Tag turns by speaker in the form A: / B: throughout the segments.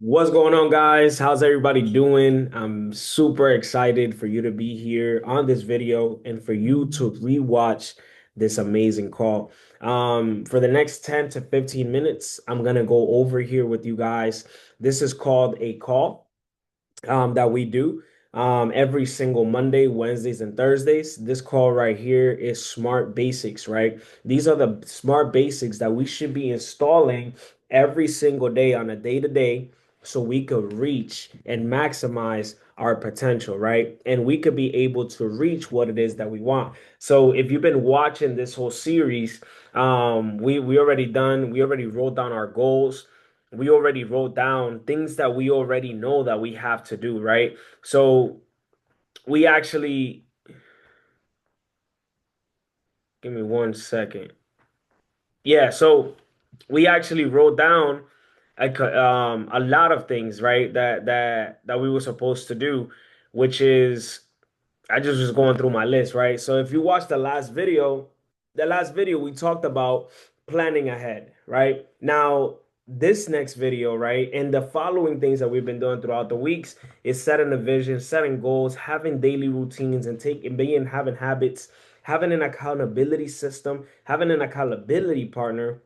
A: What's going on, guys? How's everybody doing? I'm super excited for you to be here on this video and for you to rewatch this amazing call. For the next 10 to 15 minutes, I'm gonna go over here with you guys. This is called a call that we do every single Monday, Wednesdays, and Thursdays. This call right here is Smart Basics, right? These are the smart basics that we should be installing every single day on a day-to-day so we could reach and maximize our potential, right? And we could be able to reach what it is that we want. So if you've been watching this whole series, we already wrote down our goals. We already wrote down things that we already know that we have to do, right? So we actually, give me 1 second. Yeah, so we actually wrote down a lot of things, right? That we were supposed to do, which is I just was going through my list, right? So if you watch the last video we talked about planning ahead, right? Now, this next video, right, and the following things that we've been doing throughout the weeks is setting a vision, setting goals, having daily routines, and having habits, having an accountability system, having an accountability partner,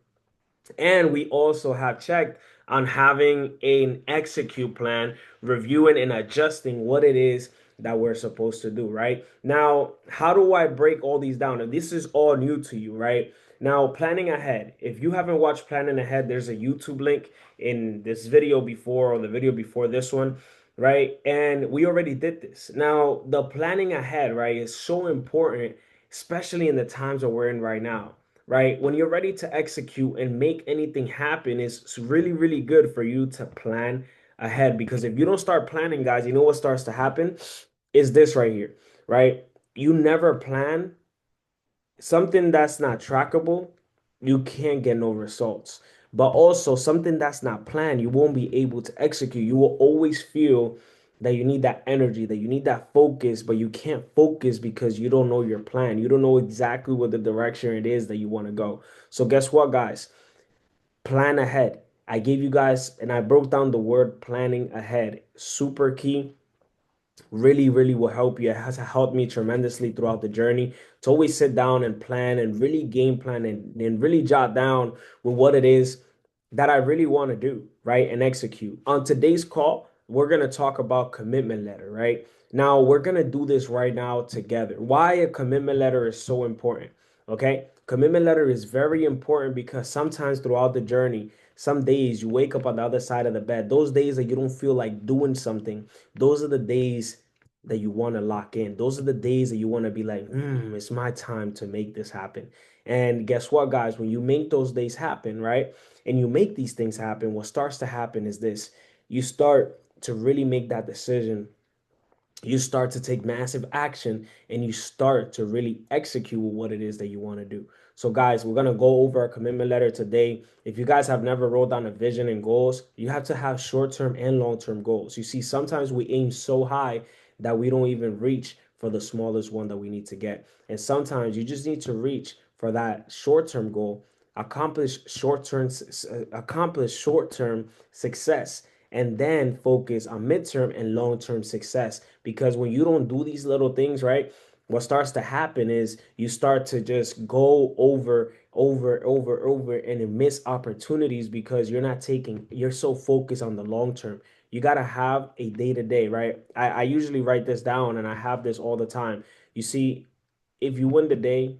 A: and we also have checked on having an execute plan, reviewing and adjusting what it is that we're supposed to do, right? Now, how do I break all these down? And this is all new to you, right? Now, planning ahead. If you haven't watched Planning Ahead, there's a YouTube link in this video before or the video before this one, right? And we already did this. Now, the planning ahead, right, is so important, especially in the times that we're in right now, right? When you're ready to execute and make anything happen, it's really, really good for you to plan ahead. Because if you don't start planning, guys, you know what starts to happen is this right here, right? You never plan something that's not trackable, you can't get no results. But also something that's not planned, you won't be able to execute. You will always feel that you need that energy, that you need that focus, but you can't focus because you don't know your plan. You don't know exactly what the direction it is that you want to go. So guess what, guys? Plan ahead. I gave you guys, and I broke down the word planning ahead. Super key, really, really will help you. It has helped me tremendously throughout the journey to always sit down and plan and really game plan and really jot down with what it is that I really want to do, right? And execute. On today's call, we're going to talk about commitment letter, right? Now, we're going to do this right now together. Why a commitment letter is so important, okay? Commitment letter is very important because sometimes throughout the journey, some days you wake up on the other side of the bed. Those days that you don't feel like doing something, those are the days that you want to lock in. Those are the days that you want to be like, it's my time to make this happen. And guess what, guys? When you make those days happen, right? And you make these things happen, what starts to happen is this: you start to really make that decision, you start to take massive action, and you start to really execute what it is that you want to do. So guys, we're going to go over a commitment letter today. If you guys have never wrote down a vision and goals, you have to have short-term and long-term goals. You see, sometimes we aim so high that we don't even reach for the smallest one that we need to get. And sometimes you just need to reach for that short-term goal, accomplish short-term success, and then focus on midterm and long-term success. Because when you don't do these little things, right, what starts to happen is you start to just go over and miss opportunities because you're so focused on the long term. You got to have a day to day, right? I usually write this down and I have this all the time. You see, if you win the day,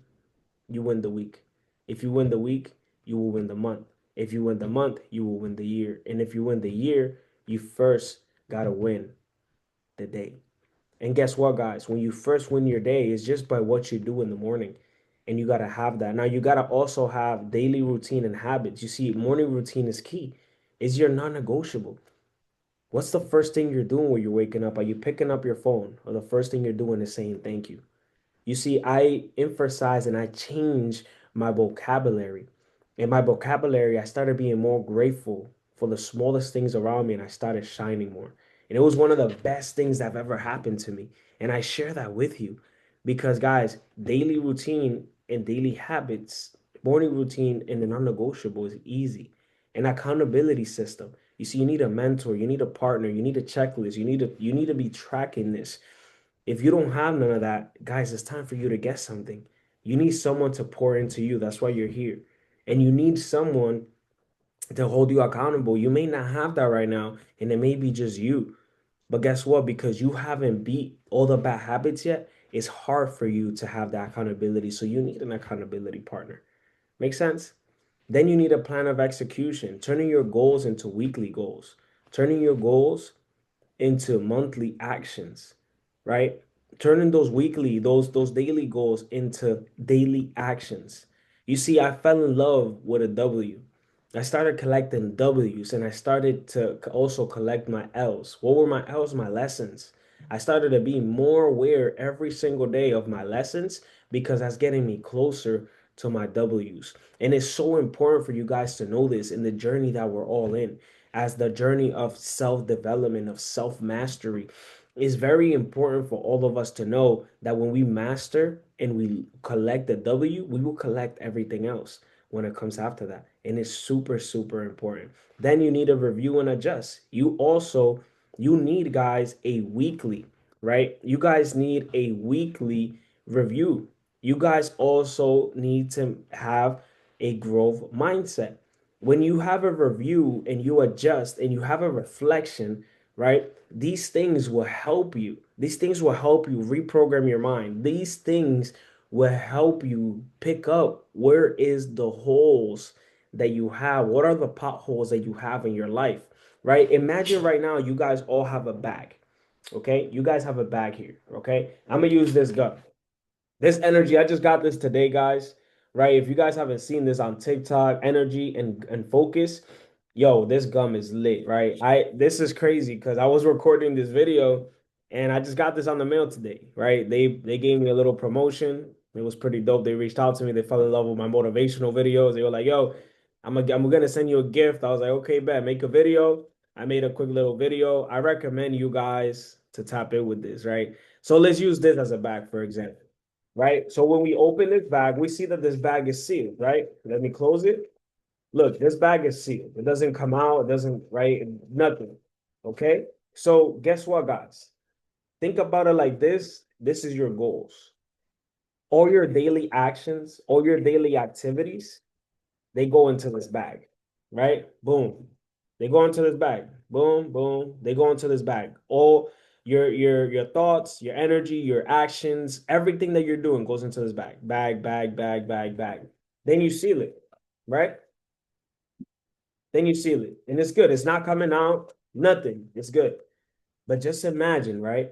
A: you win the week. If you win the week, you will win the month. If you win the month, you will win the year. And if you win the year, you first got to win the day. And guess what, guys? When you first win your day, it's just by what you do in the morning. And you got to have that. Now, you got to also have daily routine and habits. You see, morning routine is key. Is your non negotiable. What's the first thing you're doing when you're waking up? Are you picking up your phone? Or the first thing you're doing is saying thank you? You see, I emphasize and I change my vocabulary. In my vocabulary, I started being more grateful for the smallest things around me and I started shining more. And it was one of the best things that have ever happened to me. And I share that with you because, guys, daily routine and daily habits, morning routine and the non negotiable is easy. An accountability system. You see, you need a mentor, you need a partner, you need a checklist, you need to be tracking this. If you don't have none of that, guys, it's time for you to get something. You need someone to pour into you. That's why you're here. And you need someone to hold you accountable. You may not have that right now, and it may be just you. But guess what? Because you haven't beat all the bad habits yet, it's hard for you to have that accountability. So you need an accountability partner. Make sense? Then you need a plan of execution, turning your goals into weekly goals, turning your goals into monthly actions, right? Turning those weekly, those daily goals into daily actions. You see, I fell in love with a W. I started collecting W's and I started to also collect my L's. What were my L's? My lessons. I started to be more aware every single day of my lessons because that's getting me closer to my W's. And it's so important for you guys to know this in the journey that we're all in, as the journey of self-development, of self-mastery. It's very important for all of us to know that when we master and we collect the W, we will collect everything else when it comes after that. And it's super, super important. Then you need a review and adjust. You need, guys, a weekly, right? You guys need a weekly review. You guys also need to have a growth mindset. When you have a review and you adjust and you have a reflection, right? These things will help you. These things will help you reprogram your mind. These things will help you pick up where is the holes that you have. What are the potholes that you have in your life, right? Imagine right now you guys all have a bag, okay? You guys have a bag here, okay? I'm gonna use this gun. This energy, I just got this today, guys. Right? If you guys haven't seen this on TikTok, energy and focus, yo, this gum is lit, right? I This is crazy because I was recording this video and I just got this on the mail today, right? They gave me a little promotion. It was pretty dope. They reached out to me. They fell in love with my motivational videos. They were like, yo, I'm gonna send you a gift. I was like, okay, bet, make a video. I made a quick little video. I recommend you guys to tap in with this, right? So let's use this as a bag, for example, right? So when we open this bag, we see that this bag is sealed, right? Let me close it. Look, this bag is sealed. It doesn't come out. It doesn't, right? Nothing. Okay. So guess what, guys? Think about it like this. This is your goals. All your daily actions, all your daily activities, they go into this bag, right? Boom. They go into this bag. Boom, boom. They go into this bag. All your thoughts, your energy, your actions, everything that you're doing goes into this bag. Bag, bag, bag, bag, bag. Then you seal it, right? Then you seal it. And it's good. It's not coming out. Nothing. It's good. But just imagine, right?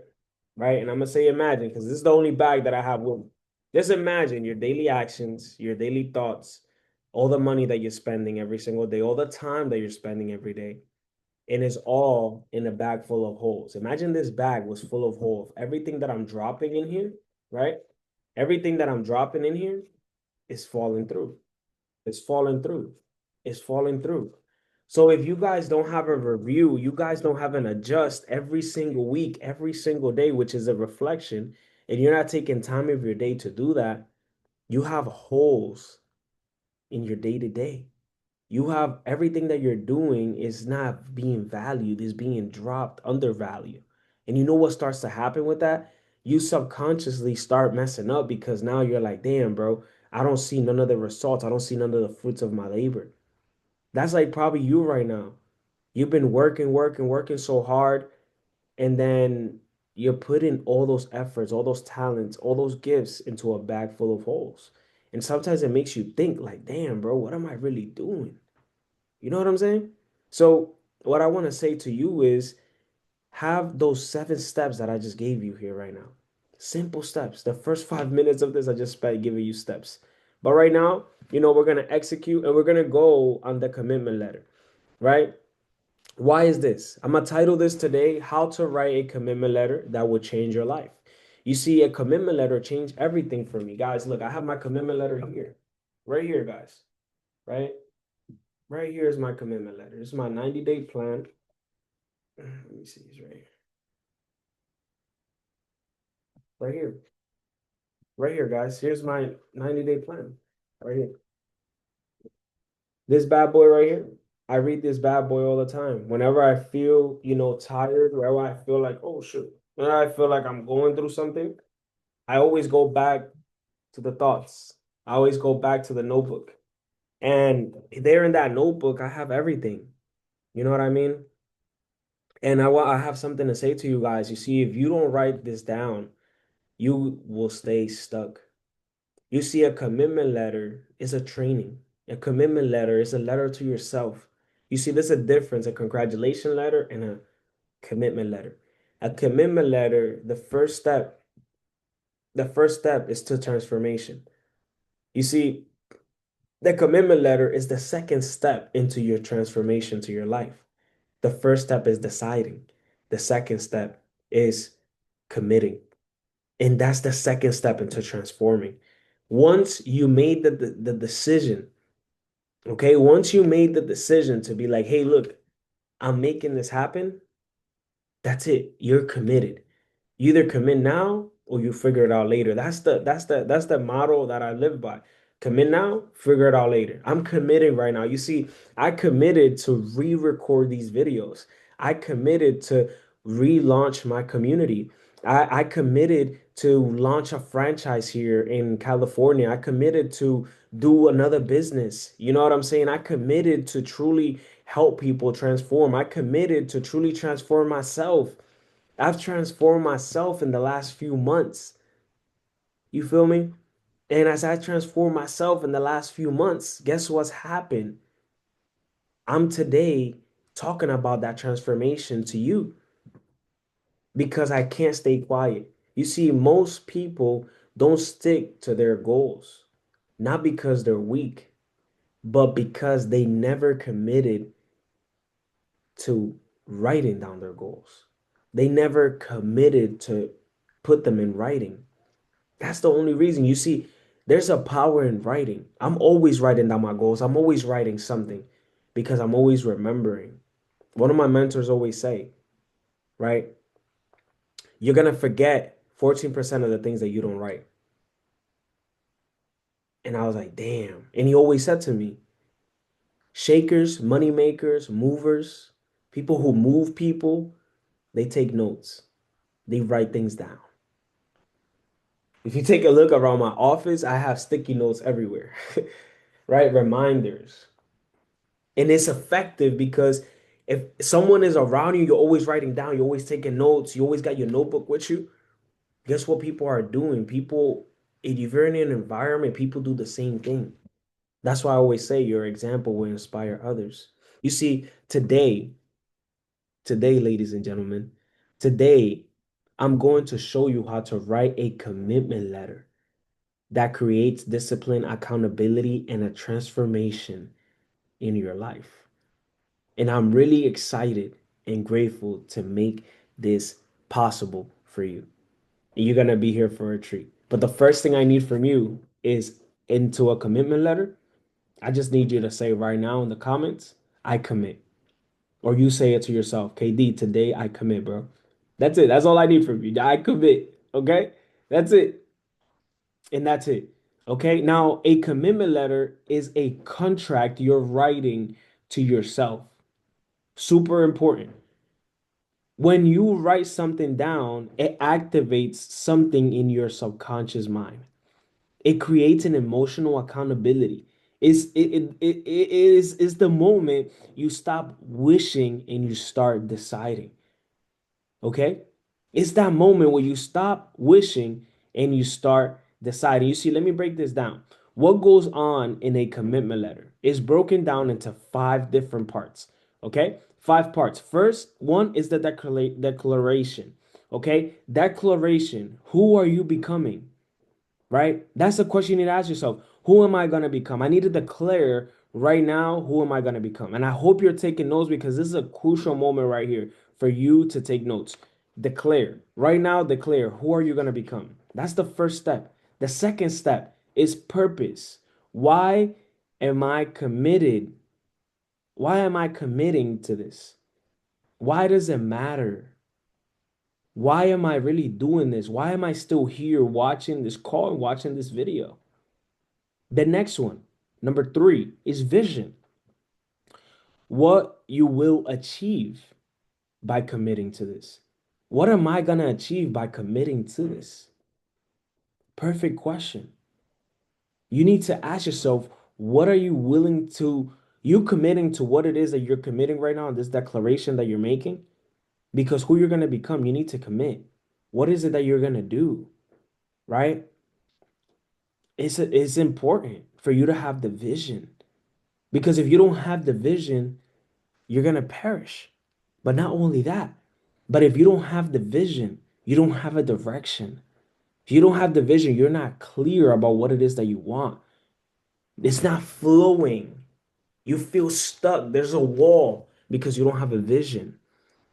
A: Right? And I'm gonna say imagine because this is the only bag that I have with me. Just imagine your daily actions, your daily thoughts, all the money that you're spending every single day, all the time that you're spending every day, and it's all in a bag full of holes. Imagine this bag was full of holes. Everything that I'm dropping in here, right? Everything that I'm dropping in here is falling through. It's falling through. It's falling through. So if you guys don't have a review, you guys don't have an adjust every single week, every single day, which is a reflection, and you're not taking time of your day to do that, you have holes in your day to day. You have everything that you're doing is not being valued, is being dropped, undervalued. And you know what starts to happen with that? You subconsciously start messing up because now you're like, damn, bro, I don't see none of the results. I don't see none of the fruits of my labor. That's like probably you right now. You've been working, working, working so hard, and then you're putting all those efforts, all those talents, all those gifts into a bag full of holes. And sometimes it makes you think, like, damn, bro, what am I really doing? You know what I'm saying? So, what I want to say to you is have those 7 steps that I just gave you here right now. Simple steps. The first 5 minutes of this, I just spent giving you steps. But right now, we're going to execute and we're going to go on the commitment letter, right? Why is this? I'm going to title this today, How to Write a Commitment Letter That Will Change Your Life. You see, a commitment letter changed everything for me. Guys, look, I have my commitment letter here. Right here, guys. Right? Right here is my commitment letter. This is my 90-day plan. Let me see. It's right here. Right here. Right here, guys. Here's my 90-day plan. Right here. This bad boy right here. I read this bad boy all the time. Whenever I feel, tired, whenever I feel like, oh shoot, whenever I feel like I'm going through something, I always go back to the thoughts. I always go back to the notebook. And there in that notebook, I have everything. You know what I mean? And I have something to say to you guys. You see, if you don't write this down, you will stay stuck. You see, a commitment letter is a training. A commitment letter is a letter to yourself. You see, there's a difference, a congratulation letter and a commitment letter. A commitment letter, the first step is to transformation. You see, the commitment letter is the second step into your transformation to your life. The first step is deciding. The second step is committing. And that's the second step into transforming. Once you made the decision, okay, once you made the decision to be like, hey, look, I'm making this happen, that's it. You're committed. You either commit now or you figure it out later. That's the motto that I live by. Commit now, figure it out later. I'm committed right now. You see, I committed to re-record these videos. I committed to relaunch my community. I committed to launch a franchise here in California. I committed to do another business. You know what I'm saying? I committed to truly help people transform. I committed to truly transform myself. I've transformed myself in the last few months. You feel me? And as I transform myself in the last few months, guess what's happened? I'm today talking about that transformation to you because I can't stay quiet. You see, most people don't stick to their goals, not because they're weak, but because they never committed to writing down their goals. They never committed to put them in writing. That's the only reason. You see, there's a power in writing. I'm always writing down my goals. I'm always writing something because I'm always remembering. One of my mentors always say, right? You're gonna forget 14% of the things that you don't write. And I was like, damn. And he always said to me, shakers, money makers, movers, people who move people, they take notes. They write things down. If you take a look around my office, I have sticky notes everywhere, right? Reminders. And it's effective because if someone is around you, you're always writing down, you're always taking notes, you always got your notebook with you. Guess what people are doing? People, if you're in an environment, people do the same thing. That's why I always say your example will inspire others. You see, today, ladies and gentlemen, today, I'm going to show you how to write a commitment letter that creates discipline, accountability, and a transformation in your life. And I'm really excited and grateful to make this possible for you. And you're going to be here for a treat. But the first thing I need from you is into a commitment letter. I just need you to say right now in the comments, I commit. Or you say it to yourself, KD, today I commit, bro. That's it. That's all I need from you. I commit. Okay? That's it. And that's it. Okay? Now, a commitment letter is a contract you're writing to yourself. Super important. When you write something down, it activates something in your subconscious mind. It creates an emotional accountability. It is the moment you stop wishing and you start deciding. Okay? It's that moment where you stop wishing and you start deciding. You see, let me break this down. What goes on in a commitment letter is broken down into five different parts. Okay? Five parts. First one is the declaration. Okay? Declaration. Who are you becoming? Right? That's the question you need to ask yourself. Who am I going to become? I need to declare right now, who am I going to become? And I hope you're taking notes because this is a crucial moment right here for you to take notes. Declare. Right now, declare. Who are you going to become? That's the first step. The second step is purpose. Why am I committed? Why am I committing to this? Why does it matter? Why am I really doing this? Why am I still here watching this call and watching this video? The next one, number three, is vision. what you will achieve by committing to this. What am I going to achieve by committing to this? Perfect question. You need to ask yourself, what are you willing to, you committing to what it is that you're committing right now, this declaration that you're making? Because who you're going to become, you need to commit. What is it that you're going to do? Right? It's important for you to have the vision. Because if you don't have the vision, you're going to perish. But not only that, but if you don't have the vision, you don't have a direction. If you don't have the vision, you're not clear about what it is that you want. It's not flowing. You feel stuck. There's a wall because you don't have a vision.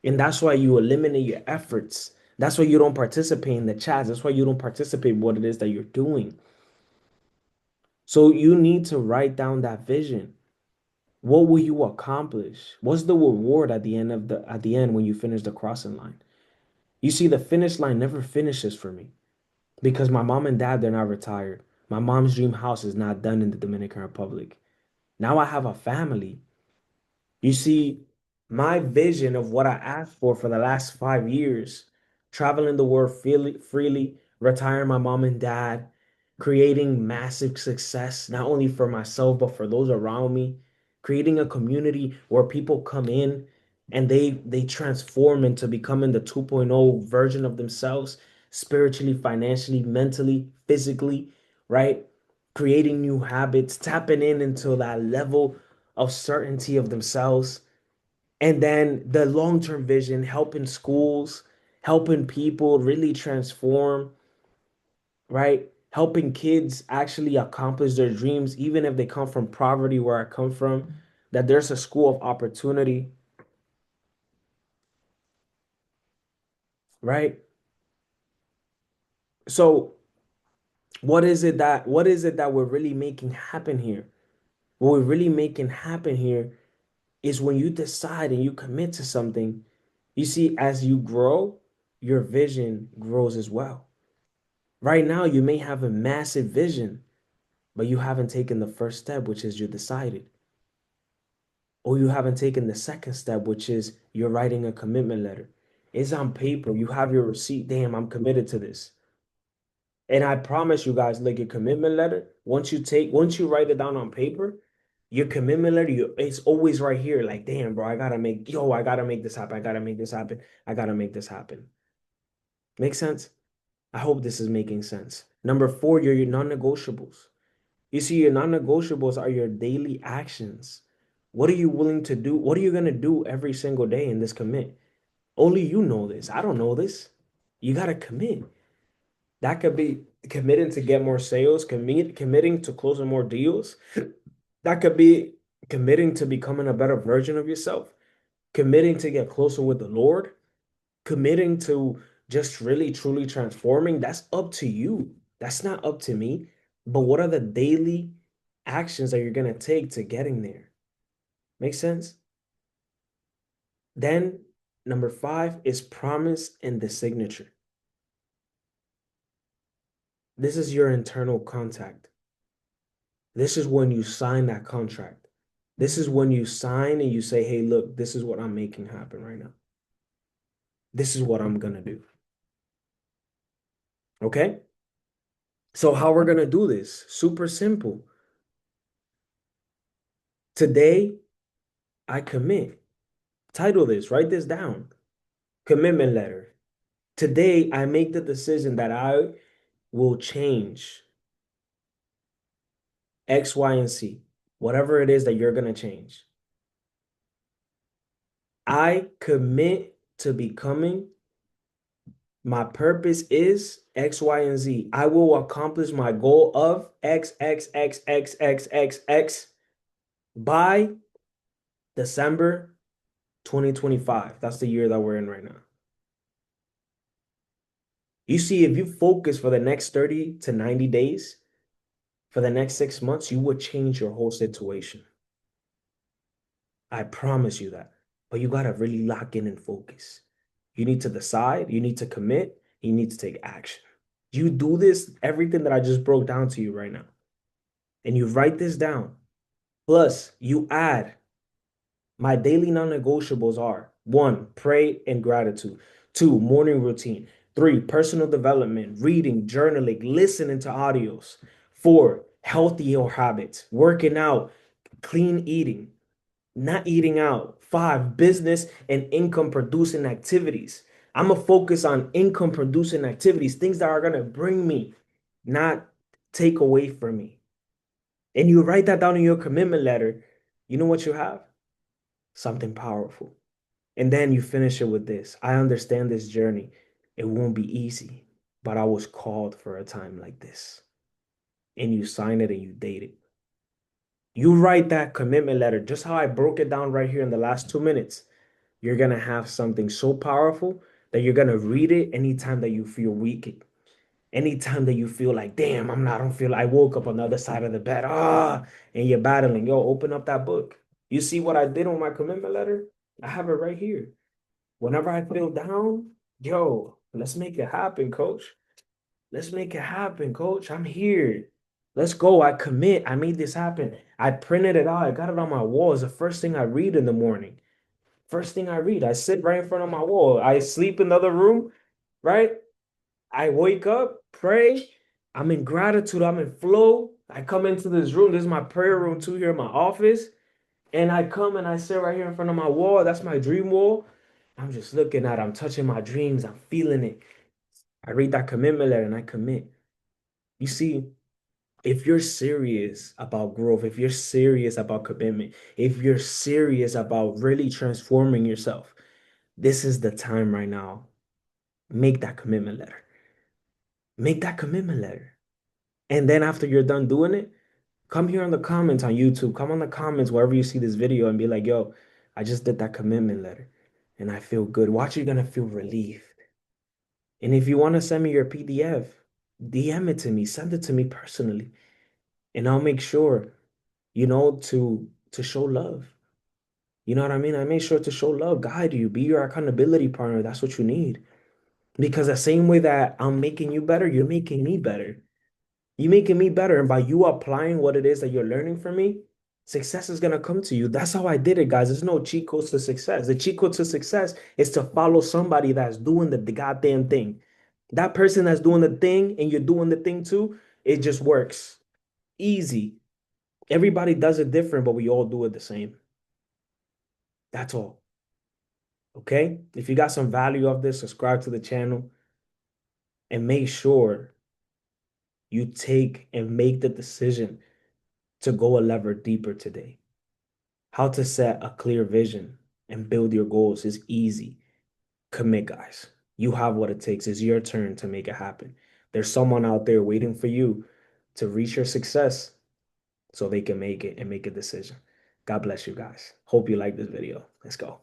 A: And that's why you eliminate your efforts. That's why you don't participate in the chats. That's why you don't participate in what it is that you're doing. So you need to write down that vision. What will you accomplish? What's the reward at the end when you finish the crossing line? You see, the finish line never finishes for me because my mom and dad, they're not retired. My mom's dream house is not done in the Dominican Republic. Now I have a family. You see, my vision of what I asked for the last 5 years, traveling the world freely, retiring my mom and dad, creating massive success, not only for myself, but for those around me, creating a community where people come in and they transform into becoming the 2.0 version of themselves, spiritually, financially, mentally, physically, right? Creating new habits, tapping in into that level of certainty of themselves. And then the long-term vision, helping schools, helping people really transform, right? Helping kids actually accomplish their dreams, even if they come from poverty, where I come from, that there's a school of opportunity, right? So what is it that we're really making happen here? What we're really making happen here is when you decide and you commit to something, you see, as you grow, your vision grows as well. Right now, you may have a massive vision, but you haven't taken the first step, which is you decided. Or you haven't taken the second step, which is you're writing a commitment letter. It's on paper. You have your receipt. Damn, I'm committed to this. And I promise you guys, like your commitment letter, once you write it down on paper, your commitment letter, it's always right here. Like, damn, bro, I gotta make this happen. I gotta make this happen. I gotta make this happen. Make sense? I hope this is making sense. Number four, your non-negotiables. You see, your non-negotiables are your daily actions. What are you willing to do? What are you gonna do every single day in this commit? Only you know this. I don't know this. You gotta commit. That could be committing to get more sales, committing to closing more deals. That could be committing to becoming a better version of yourself, committing to get closer with the Lord, committing to just really truly transforming. That's up to you. That's not up to me. But what are the daily actions that you're going to take to getting there? Make sense? Then number five is promise and the signature. This is your internal contact. This is when you sign that contract. This is when you sign and you say, hey, look, this is what I'm making happen right now. This is what I'm going to do. Okay? So, how we're going to do this? Super simple. Today, I commit. Title this, write this down. Commitment letter. Today, I make the decision that I will change X, Y, and Z, whatever it is that you're going to change. I commit to becoming, my purpose is X, Y, and Z. I will accomplish my goal of X, X, X, X, X, X, X by December 2025. That's the year that we're in right now. You see, if you focus for the next 30 to 90 days, for the next 6 months, you would change your whole situation. I promise you that. But you got to really lock in and focus. You need to decide, you need to commit, you need to take action. You do this, everything that I just broke down to you right now, and you write this down. Plus, you add My daily non-negotiables are one, pray and gratitude. Two, morning routine. Three, personal development, reading, journaling, listening to audios. Four, healthier habits, working out, clean eating, not eating out. Five, business and income producing activities. I'm gonna focus on income producing activities, things that are gonna bring me, not take away from me. And you write that down in your commitment letter, you know what you have? Something powerful. And then you finish it with this. I understand this journey. It won't be easy, but I was called for a time like this. And you sign it and you date it. You write that commitment letter, just how I broke it down right here in the last 2 minutes. You're going to have something so powerful that you're going to read it anytime that you feel weak. Anytime that you feel like, damn, I don't feel, I woke up on the other side of the bed. And you're battling. Yo, open up that book. You see what I did on my commitment letter? I have it right here. Whenever I feel down, yo, let's make it happen, coach. Let's make it happen, coach. I'm here. Let's go. I commit. I made this happen. I printed it out. I got it on my wall. It's the first thing I read in the morning. First thing I read. I sit right in front of my wall. I sleep in the other room, right? I wake up, pray. I'm in gratitude. I'm in flow. I come into this room. This is my prayer room too here in my office. And I come and I sit right here in front of my wall. That's my dream wall. I'm just looking at it. I'm touching my dreams. I'm feeling it. I read that commitment letter and I commit. You see, if you're serious about growth, if you're serious about commitment, if you're serious about really transforming yourself, this is the time right now. Make that commitment letter. Make that commitment letter. And then after you're done doing it, come here on the comments on YouTube. Come on the comments wherever you see this video and be like, yo, I just did that commitment letter and I feel good. Watch, you're gonna feel relief. And if you want to send me your PDF, DM it to me, send it to me personally, and I'll make sure, to show love. You know what I mean? I make sure to show love, guide you, be your accountability partner. That's what you need. Because the same way that I'm making you better, you're making me better. You're making me better. And by you applying what it is that you're learning from me, success is gonna come to you. That's how I did it, guys. There's no cheat codes to success. The cheat code to success is to follow somebody that's doing the goddamn thing. That person that's doing the thing and you're doing the thing too, it just works. Easy. Everybody does it different, but we all do it the same. That's all. Okay? If you got some value of this, subscribe to the channel and make sure you take and make the decision to go a level deeper today. How to set a clear vision and build your goals is easy. Commit, guys. You have what it takes. It's your turn to make it happen. There's someone out there waiting for you to reach your success so they can make it and make a decision. God bless you guys. Hope you like this video. Let's go.